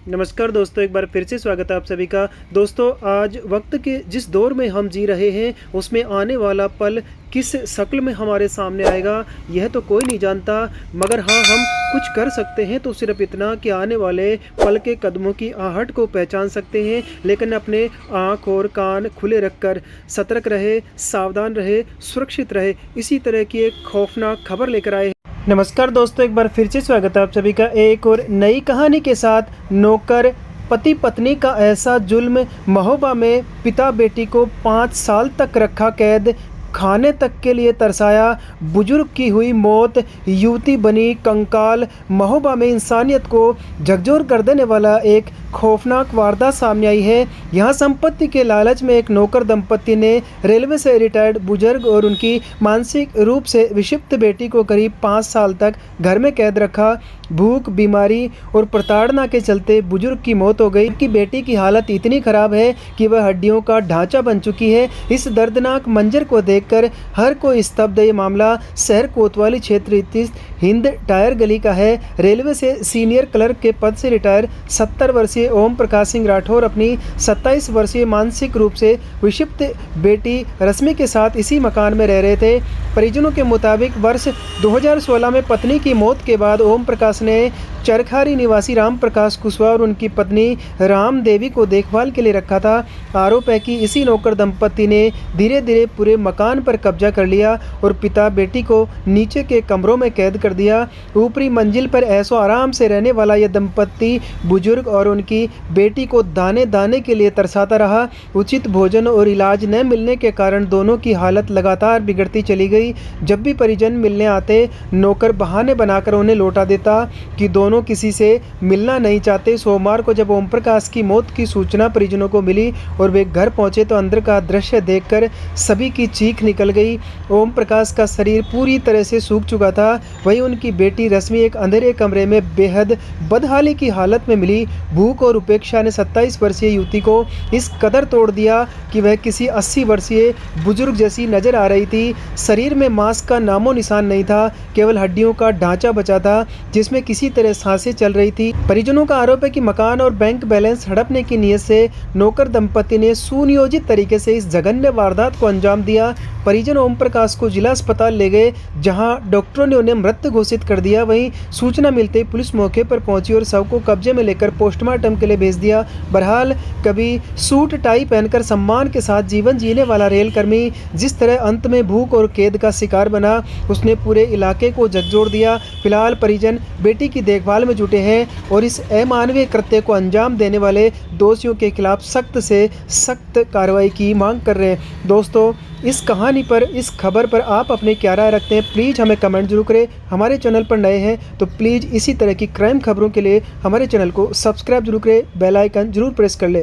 नमस्कार दोस्तों, एक बार फिर से स्वागत है आप सभी का। दोस्तों, आज वक्त के जिस दौर में हम जी रहे हैं उसमें आने वाला पल किस शक्ल में हमारे सामने आएगा यह तो कोई नहीं जानता, मगर हाँ, हम कुछ कर सकते हैं तो सिर्फ इतना कि आने वाले पल के कदमों की आहट को पहचान सकते हैं। लेकिन अपने आँख और कान खुले रखकर सतर्क रहे, सावधान रहे, सुरक्षित रहे। इसी तरह की एक खौफनाक खबर लेकर आए। नमस्कार दोस्तों, एक बार फिर से स्वागत है आप सभी का एक और नई कहानी के साथ। नौकर पति पत्नी का ऐसा जुल्म, महोबा में पिता बेटी को 5 साल तक रखा कैद, खाने तक के लिए तरसाया, बुजुर्ग की हुई मौत, युवती बनी कंकाल। महोबा में इंसानियत को झकझोर कर देने वाला एक खौफनाक वारदात सामने आई है। यहाँ संपत्ति के लालच में एक नौकर दंपति ने रेलवे से रिटायर्ड बुजुर्ग और उनकी मानसिक रूप से विक्षिप्त बेटी को करीब 5 साल तक घर में कैद रखा। भूख, बीमारी और प्रताड़ना के चलते बुजुर्ग की मौत हो गई। उनकी बेटी की हालत इतनी खराब है कि वह हड्डियों का ढांचा बन चुकी है। इस दर्दनाक मंजर को देखकर हर कोई स्तब्ध। ये मामला शहर कोतवाली क्षेत्र स्थित हिंद टायर गली का है। रेलवे से सीनियर क्लर्क के पद से रिटायर 70 वर्षीय ओम प्रकाश सिंह राठौर अपनी 27 वर्षीय मानसिक रूप से विक्षिप्त बेटी रश्मि के साथ इसी मकान में रह रहे थे। परिजनों के मुताबिक वर्ष 2016 में पत्नी की मौत के बाद ओम प्रकाश ने चरखारी निवासी राम प्रकाश कुशवाहा और उनकी पत्नी राम देवी को देखभाल के लिए रखा था। आरोप है कि इसी नौकर दंपति ने धीरे धीरे पूरे मकान पर कब्जा कर लिया और पिता बेटी को नीचे के कमरों में कैद कर दिया। ऊपरी मंजिल पर ऐशो आराम से रहने वाला यह दंपति बुजुर्ग और उनकी बेटी को दाने दाने के लिए तरसाता रहा। उचित भोजन और इलाज न मिलने के कारण दोनों की हालत लगातार बिगड़ती चली गई। जब भी परिजन मिलने आते, नौकर बहाने बनाकर उन्हें लौटा देता कि दोनों किसी से मिलना नहीं चाहते। सोमवार को जब ओम प्रकाश की मौत की सूचना परिजनों को मिली और वे घर पहुंचे तो अंदर का दृश्य देखकर सभी की चीख निकल गई। ओम प्रकाश का शरीर पूरी तरह से सूख चुका था। वहीं उनकी बेटी रश्मि एक अंधेरे कमरे में बेहद बदहाली की हालत में मिली। भूख और उपेक्षा ने 27 वर्षीय युवती को इस कदर तोड़ दिया कि वह किसी 80 वर्षीय बुजुर्ग जैसी नजर आ रही थी। शरीर में मांस का नामो निशान नहीं था, केवल हड्डियों का ढांचा बचा था जिसमें किसी तरह सांसें चल रही थी। परिजनों का आरोप है कि मकान और बैंक बैलेंस हड़पने की नीयत से नौकर दंपति ने सुनियोजित तरीके से इस जघन्य वारदात को अंजाम दिया। परिजन ओम प्रकाश को जिला अस्पताल ले गए, जहां डॉक्टरों ने उन्हें मृत घोषित कर दिया। वहीं सूचना मिलते ही पुलिस मौके पर पहुंची और शव को कब्जे में लेकर पोस्टमार्टम के लिए भेज दिया। बहरहाल, कभी सूट टाई पहनकर सम्मान के साथ जीवन जीने वाला रेलकर्मी जिस तरह अंत में भूख और कैद का शिकार बना, उसने पूरे इलाके को झकझोर दिया। फिलहाल परिजन बेटी की देखभाल में जुटे हैं और इस अमानवीय कृत्य को अंजाम देने वाले दोषियों के खिलाफ सख्त से सख्त कार्रवाई की मांग कर रहे हैं। दोस्तों, इस कहानी पर, इस खबर पर आप अपने क्या राय रखते हैं, प्लीज़ हमें कमेंट जरूर करें। हमारे चैनल पर नए हैं तो प्लीज़ इसी तरह की क्राइम खबरों के लिए हमारे चैनल को सब्सक्राइब जरूर करें, बेल आइकन जरूर प्रेस कर लें।